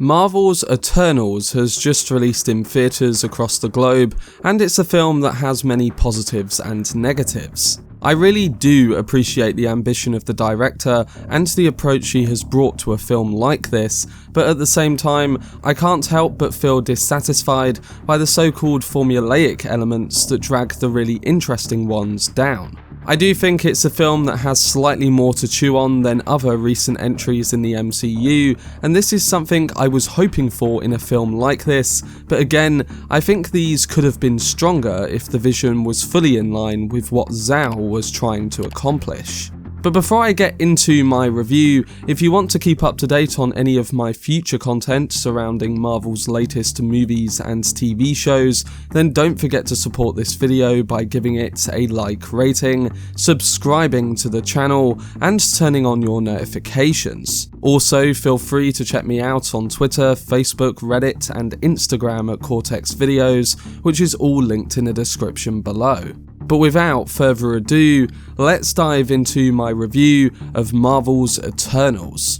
Marvel's Eternals has just released in theatres across the globe, and it's a film that has many positives and negatives. I really do appreciate the ambition of the director and the approach she has brought to a film like this, but at the same time, I can't help but feel dissatisfied by the so-called formulaic elements that drag the really interesting ones down. I do think it's a film that has slightly more to chew on than other recent entries in the MCU, and this is something I was hoping for in a film like this, but again, I think these could have been stronger if the vision was fully in line with what Zhao was trying to accomplish. But before I get into my review, if you want to keep up to date on any of my future content surrounding Marvel's latest movies and TV shows, then don't forget to support this video by giving it a like rating, subscribing to the channel, and turning on your notifications. Also, feel free to check me out on Twitter, Facebook, Reddit, and Instagram at Cortex Videos, which is all linked in the description below. But without further ado, let's dive into my review of Marvel's Eternals.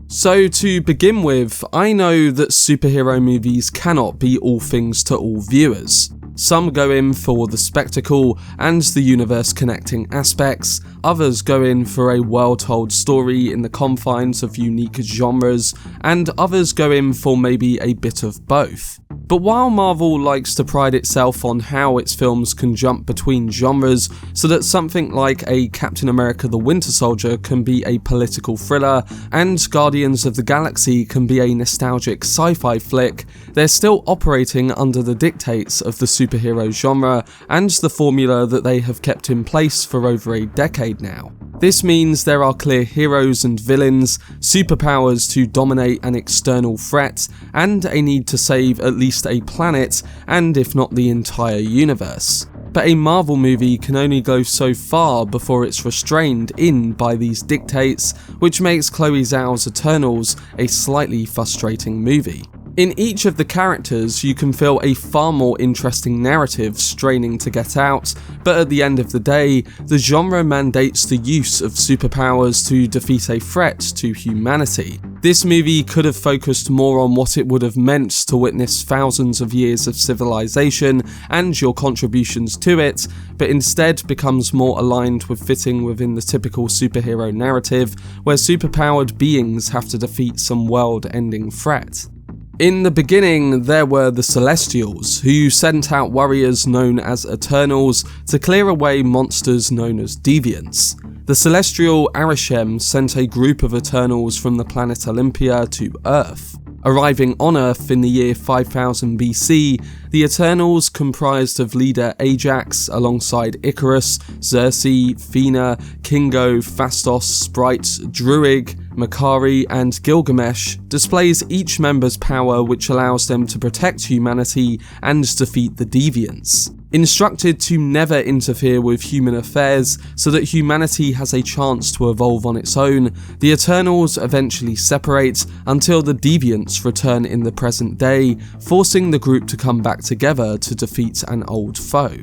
So to begin with, I know that superhero movies cannot be all things to all viewers. Some go in for the spectacle and the universe connecting aspects, others go in for a well-told story in the confines of unique genres, and others go in for maybe a bit of both. But while Marvel likes to pride itself on how its films can jump between genres so that something like a Captain America the Winter Soldier can be a political thriller and Guardians of the Galaxy can be a nostalgic sci-fi flick, they're still operating under the dictates of the superhero genre and the formula that they have kept in place for over a decade now. This means there are clear heroes and villains, superpowers to dominate an external threat, and a need to save at least a planet, and if not the entire universe. But a Marvel movie can only go so far before it's restrained in by these dictates, which makes Chloé Zhao's Eternals a slightly frustrating movie. In each of the characters, you can feel a far more interesting narrative straining to get out, but at the end of the day, the genre mandates the use of superpowers to defeat a threat to humanity. This movie could have focused more on what it would have meant to witness thousands of years of civilization and your contributions to it, but instead becomes more aligned with fitting within the typical superhero narrative, where superpowered beings have to defeat some world-ending threat. In the beginning, there were the Celestials, who sent out warriors known as Eternals to clear away monsters known as Deviants. The celestial Arishem sent a group of Eternals from the planet Olympia to Earth. Arriving on Earth in the year 5000 BC, the Eternals comprised of leader Ajax alongside Icarus, Circe, Fina, Kingo, Phastos, Sprite, Druig, Makari, and Gilgamesh displays each member's power, which allows them to protect humanity and defeat the Deviants. Instructed to never interfere with human affairs so that humanity has a chance to evolve on its own, the Eternals eventually separate until the Deviants return in the present day, forcing the group to come back together to defeat an old foe.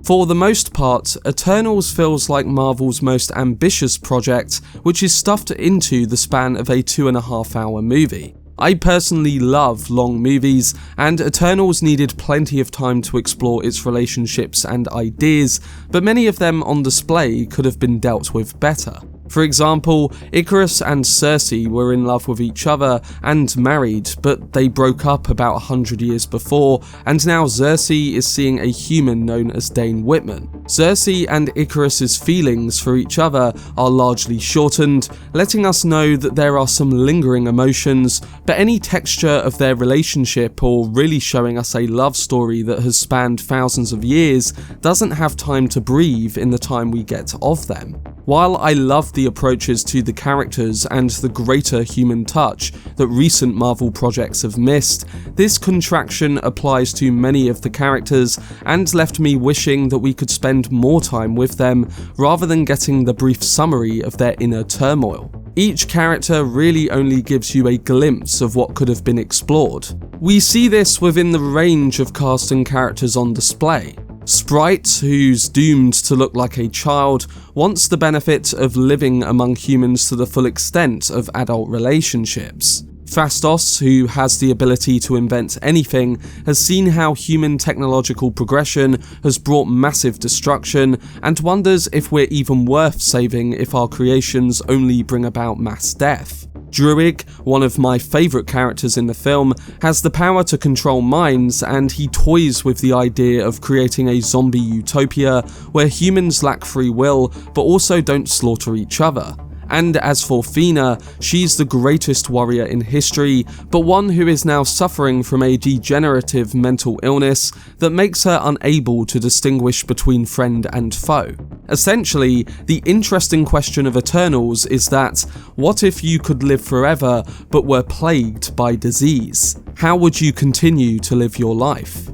For the most part, Eternals feels like Marvel's most ambitious project, which is stuffed into the span of a 2.5-hour movie. I personally love long movies, and Eternals needed plenty of time to explore its relationships and ideas, but many of them on display could have been dealt with better. For example, Icarus and Circe were in love with each other and married, but they broke up about 100 years before, and now Circe is seeing a human known as Dane Whitman. Circe and Icarus's feelings for each other are largely shortened, letting us know that there are some lingering emotions, but any texture of their relationship or really showing us a love story that has spanned thousands of years doesn't have time to breathe in the time we get of them. While I love the approaches to the characters and the greater human touch that recent Marvel projects have missed, this contraction applies to many of the characters and left me wishing that we could spend more time with them rather than getting the brief summary of their inner turmoil. Each character really only gives you a glimpse of what could have been explored. We see this within the range of casting characters on display. Sprite, who's doomed to look like a child, wants the benefit of living among humans to the full extent of adult relationships. Fastos, who has the ability to invent anything, has seen how human technological progression has brought massive destruction and wonders if we're even worth saving if our creations only bring about mass death. Druig, one of my favourite characters in the film, has the power to control minds, and he toys with the idea of creating a zombie utopia where humans lack free will but also don't slaughter each other. And as for Fina, she's the greatest warrior in history, but one who is now suffering from a degenerative mental illness that makes her unable to distinguish between friend and foe. Essentially, the interesting question of Eternals is that, what if you could live forever but were plagued by disease? How would you continue to live your life?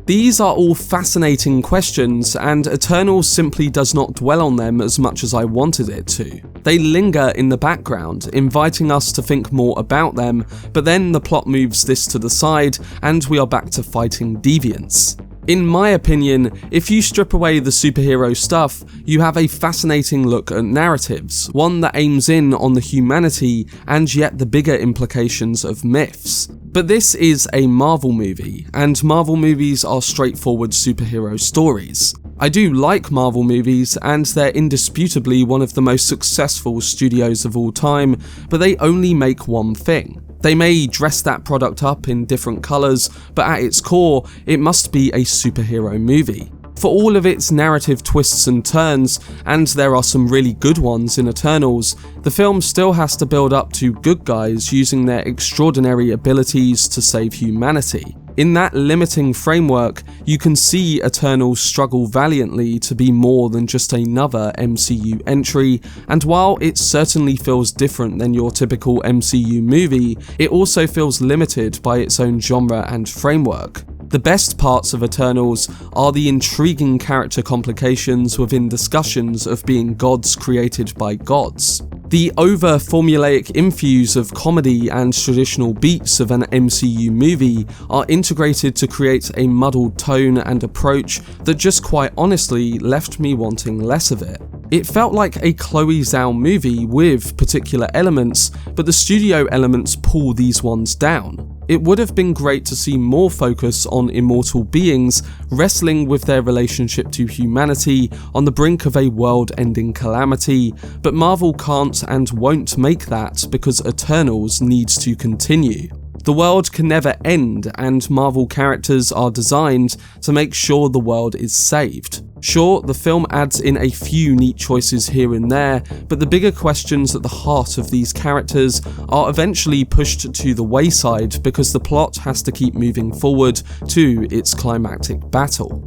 These are all fascinating questions, and Eternals simply does not dwell on them as much as I wanted it to. They linger in the background, inviting us to think more about them, but then the plot moves this to the side, and we are back to fighting Deviants. In my opinion, if you strip away the superhero stuff, you have a fascinating look at narratives, one that aims in on the humanity and yet the bigger implications of myths. But this is a Marvel movie, and Marvel movies are straightforward superhero stories. I do like Marvel movies, and they're indisputably one of the most successful studios of all time, but they only make one thing. They may dress that product up in different colours, but at its core, it must be a superhero movie. For all of its narrative twists and turns, and there are some really good ones in Eternals, the film still has to build up to good guys using their extraordinary abilities to save humanity. In that limiting framework, you can see Eternals struggle valiantly to be more than just another MCU entry, and while it certainly feels different than your typical MCU movie, it also feels limited by its own genre and framework. The best parts of Eternals are the intriguing character complications within discussions of being gods created by gods. The over-formulaic infuse of comedy and traditional beats of an MCU movie are integrated to create a muddled tone and approach that just quite honestly left me wanting less of it. It felt like a Chloé Zhao movie with particular elements, but the studio elements pull these ones down. It would have been great to see more focus on immortal beings wrestling with their relationship to humanity on the brink of a world-ending calamity, but Marvel can't and won't make that because Eternals needs to continue. The world can never end, and Marvel characters are designed to make sure the world is saved. Sure, the film adds in a few neat choices here and there, but the bigger questions at the heart of these characters are eventually pushed to the wayside because the plot has to keep moving forward to its climactic battle.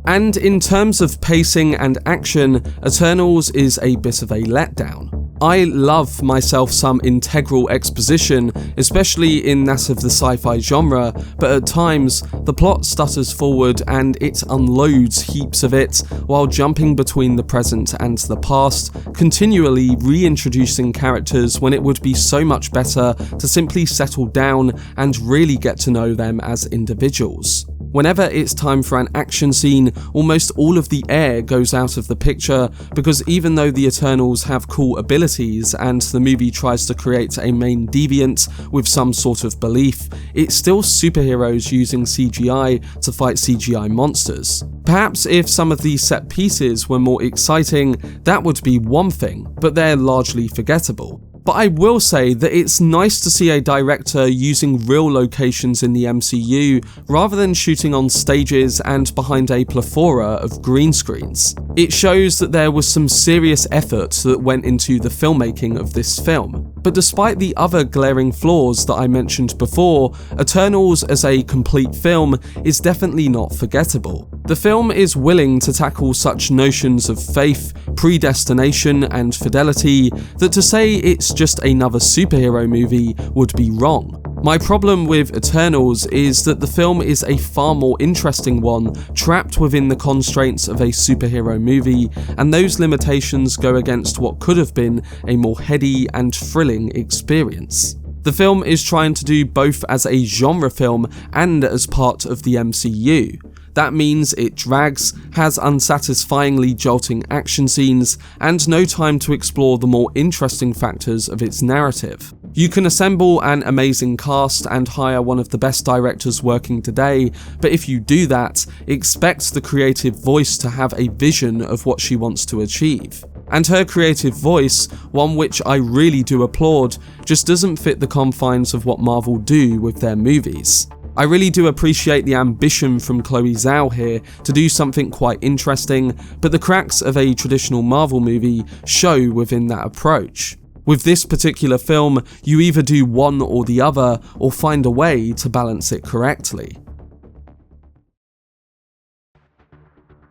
And in terms of pacing and action, Eternals is a bit of a letdown. I love myself some integral exposition, especially in that of the sci-fi genre, but at times, the plot stutters forward and it unloads heaps of it while jumping between the present and the past, continually reintroducing characters when it would be so much better to simply settle down and really get to know them as individuals. Whenever it's time for an action scene, almost all of the air goes out of the picture, because even though the Eternals have cool abilities and the movie tries to create a main deviant with some sort of belief, it's still superheroes using CGI to fight CGI monsters. Perhaps if some of these set pieces were more exciting, that would be one thing, but they're largely forgettable. But I will say that it's nice to see a director using real locations in the MCU rather than shooting on stages and behind a plethora of green screens. It shows that there was some serious effort that went into the filmmaking of this film. But despite the other glaring flaws that I mentioned before, Eternals as a complete film is definitely not forgettable. The film is willing to tackle such notions of faith, predestination, and fidelity that to say it's just another superhero movie would be wrong. My problem with Eternals is that the film is a far more interesting one, trapped within the constraints of a superhero movie, and those limitations go against what could have been a more heady and thrilling experience. The film is trying to do both as a genre film and as part of the MCU. That means it drags, has unsatisfyingly jolting action scenes, and no time to explore the more interesting factors of its narrative. You can assemble an amazing cast and hire one of the best directors working today, but if you do that, expect the creative voice to have a vision of what she wants to achieve. And her creative voice, one which I really do applaud, just doesn't fit the confines of what Marvel do with their movies. I really do appreciate the ambition from Chloé Zhao here to do something quite interesting, but the cracks of a traditional Marvel movie show within that approach. With this particular film, you either do one or the other, or find a way to balance it correctly.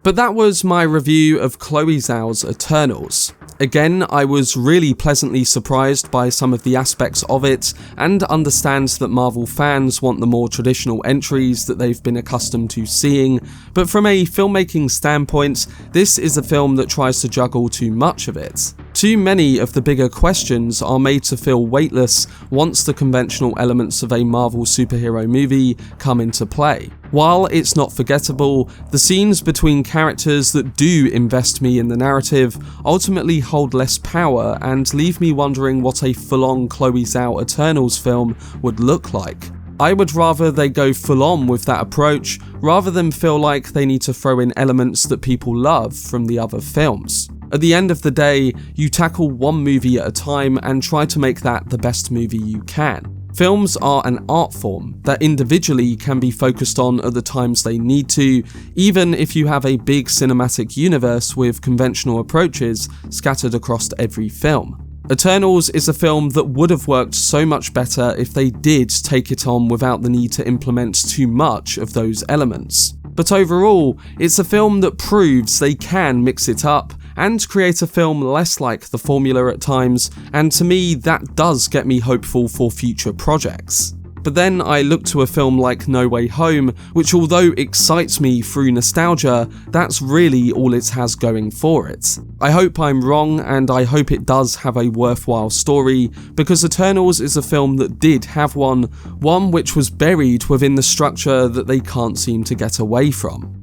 But that was my review of Chloé Zhao's Eternals. Again, I was really pleasantly surprised by some of the aspects of it, and understand that Marvel fans want the more traditional entries that they've been accustomed to seeing, but from a filmmaking standpoint, this is a film that tries to juggle too much of it. Too many of the bigger questions are made to feel weightless once the conventional elements of a Marvel superhero movie come into play. While it's not forgettable, the scenes between characters that do invest me in the narrative ultimately hold less power and leave me wondering what a full-on Chloé Zhao Eternals film would look like. I would rather they go full-on with that approach, rather than feel like they need to throw in elements that people love from the other films. At the end of the day, you tackle one movie at a time and try to make that the best movie you can. Films are an art form that individually can be focused on at the times they need to, even if you have a big cinematic universe with conventional approaches scattered across every film. Eternals is a film that would have worked so much better if they did take it on without the need to implement too much of those elements. But overall, it's a film that proves they can mix it up and create a film less like the formula at times, and to me that does get me hopeful for future projects. But then I look to a film like No Way Home, which although excites me through nostalgia, that's really all it has going for it. I hope I'm wrong, and I hope it does have a worthwhile story, because Eternals is a film that did have one which was buried within the structure that they can't seem to get away from.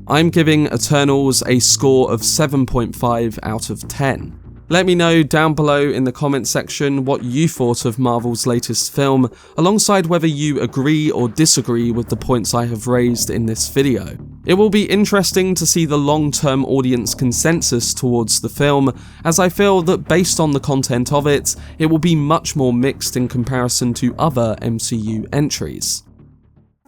I'm giving Eternals a score of 7.5 out of 10. Let me know down below in the comment section what you thought of Marvel's latest film, alongside whether you agree or disagree with the points I have raised in this video. It will be interesting to see the long-term audience consensus towards the film, as I feel that based on the content of it, it will be much more mixed in comparison to other MCU entries.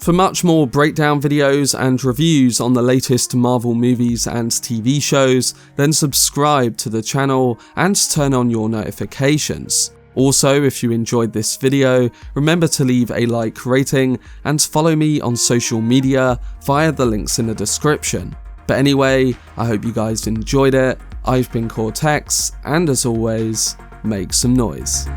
For much more breakdown videos and reviews on the latest Marvel movies and TV shows, then subscribe to the channel and turn on your notifications. Also, if you enjoyed this video, remember to leave a like rating and follow me on social media via the links in the description. But anyway, I hope you guys enjoyed it. I've been Cortex, and as always, make some noise.